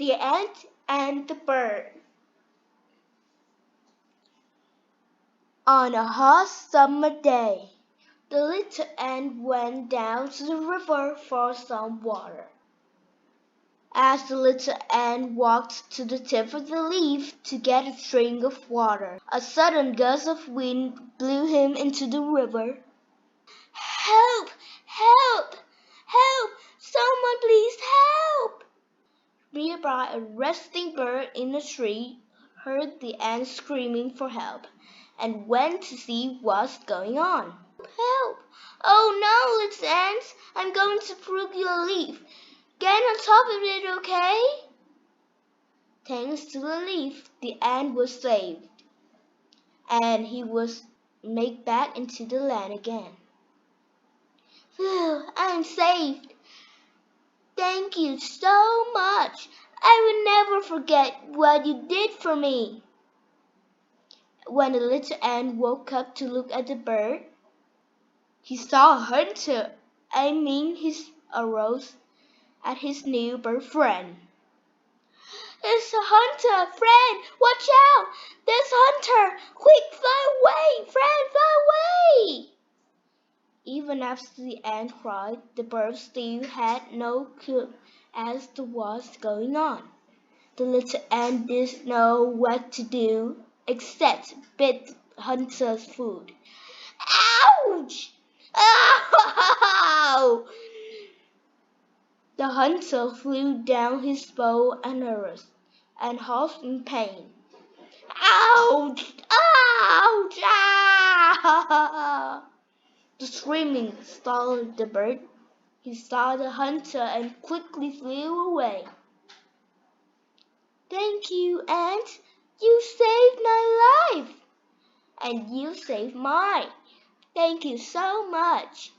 The Ant and the Bird. On a hot summer day, the little ant went down to the river for some water. As the little ant walked to the tip of the leaf to get a drink of water, a sudden gust of wind blew him into the river. "Help! Help! Help! Someone please help!" Nearby, a resting bird in a tree heard the ant screaming for help, and went to see what's going on. "Help! Oh no, little ant! I'm going to break your leaf. Get on top of it, okay?" Thanks to the leaf, the ant was saved, and he was made back into the land again. "Phew, I'm saved. Thank you so much. I will never forget what you did for me." When the little ant woke up to look at the bird, he saw a hunter aiming his arrows at his new bird friend. "It's a hunter, friend! Watch out! There's a hunter! Quick, fly away! Friend, fly away!" Even after the ant cried, the bird still had no clue as to what's going on. The little ant didn't know what to do except bit the hunter's foot. "Ouch! Ow!" The hunter threw down his bow and arrows, and howled in pain. "Ouch! Ouch! Ah!" The screaming startled the bird. He saw the hunter and quickly flew away. "Thank you, ant. You saved my life." "And you saved mine. Thank you so much."